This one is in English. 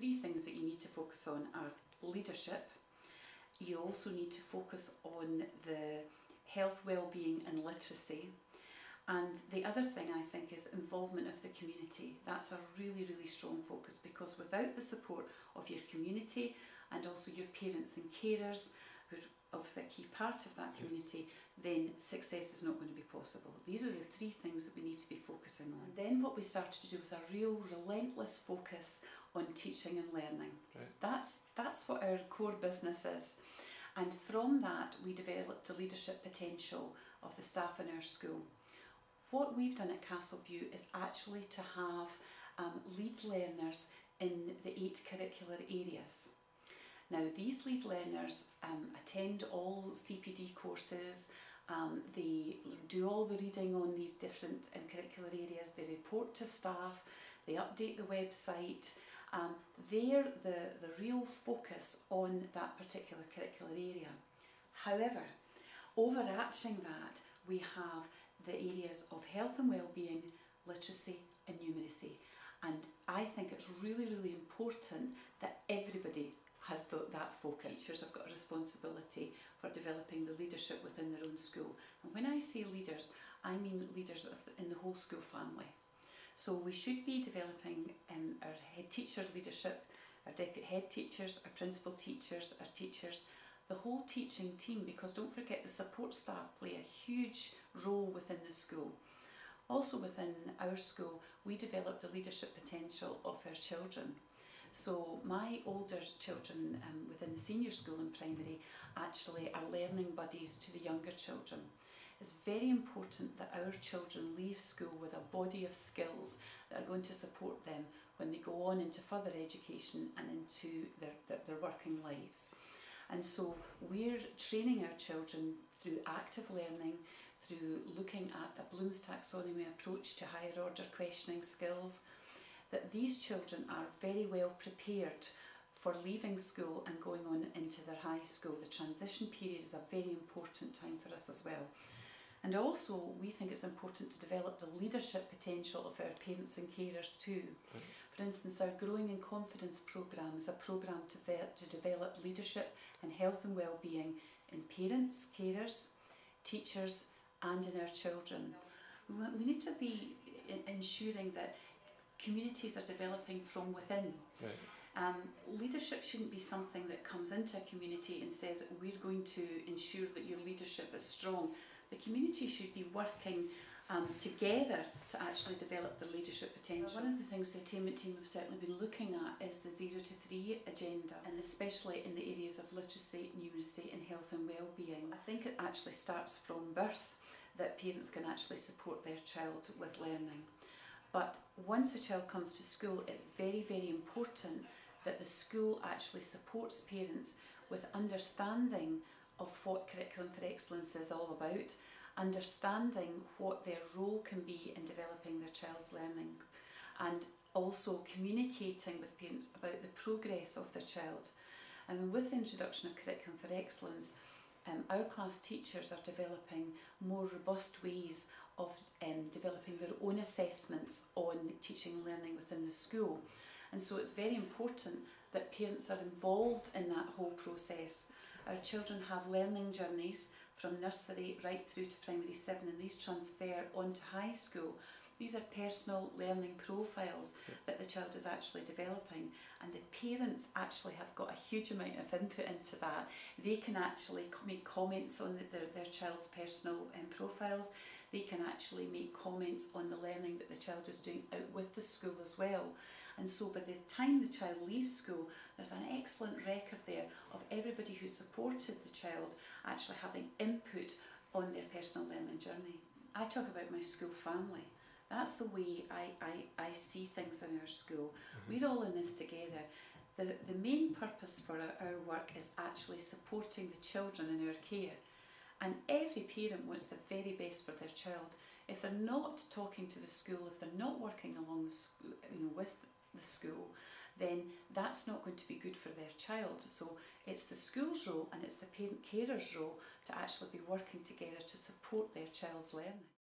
three things that you need to focus on are leadership. You also need to focus on the health, well-being and literacy. And the other thing I think is involvement of the community. That's a really, really strong focus, because without the support of your community and also your parents and carers, who are obviously a key part of that community, then success is not going to be possible. These are the three things that we need to be focusing on. And then what we started to do was a real relentless focus on teaching and learning. Right. That's what our core business is. And from that we developed the leadership potential of the staff in our school. What we've done at Castleview is actually to have lead learners in the 8 curricular areas. Now these lead learners attend all CPD courses, they do all the reading on these different curricular areas, they report to staff, they update the website. They're the real focus on that particular curricular area. However, overarching that, we have the areas of health and well-being, literacy and numeracy. And I think it's really, really important that everybody has that focus. Teachers have got a responsibility for developing the leadership within their own school. And when I say leaders, I mean leaders in the whole school family. So we should be developing our head teacher leadership, our deputy head teachers, our principal teachers, our teachers, the whole teaching team, because don't forget the support staff play a huge role within the school. Also within our school, we develop the leadership potential of our children. So my older children within the senior school and primary actually are learning buddies to the younger children. It's very important that our children leave school with a body of skills that are going to support them when they go on into further education and into their working lives. And so we're training our children through active learning, through looking at a Bloom's taxonomy approach to higher order questioning skills, that these children are very well prepared for leaving school and going on into their high school. The transition period is a very important time for us as well. And also we think it's important to develop the leadership potential of our parents and carers too. For instance, our Growing in Confidence programme is a programme to develop leadership and health and well-being in parents, carers, teachers and in our children. We need to be ensuring that communities are developing from within. Right. Leadership shouldn't be something that comes into a community and says we're going to ensure that your leadership is strong. The community should be working together to actually develop the leadership potential. One of the things the Attainment team have certainly been looking at is the 0 to 3 agenda, and especially in the areas of literacy, numeracy and health and well-being. I think it actually starts from birth that parents can actually support their child with learning. But once a child comes to school, it's very, very important that the school actually supports parents with understanding of what Curriculum for Excellence is all about, understanding what their role can be in developing their child's learning, and also communicating with parents about the progress of their child. And with the introduction of Curriculum for Excellence, our class teachers are developing more robust ways of developing their own assessments on teaching and learning within the school. And so it's very important that parents are involved in that whole process. Our children have learning journeys from nursery right through to primary 7, and these transfer onto high school. These are personal learning profiles that the child is actually developing, and the parents actually have got a huge amount of input into that. They can actually make comments on their child's personal profiles. They can actually make comments on the learning that the child is doing out with the school as well. And so by the time the child leaves school, there's an excellent record there of everybody who supported the child actually having input on their personal learning journey. I talk about my school family. That's the way I see things in our school. We're all in this together. The main purpose for our work is actually supporting the children in our care. And every parent wants the very best for their child. If they're not talking to the school, if they're not working along the school, with the school, then that's not going to be good for their child. So it's the school's role and it's the parent carer's role to actually be working together to support their child's learning.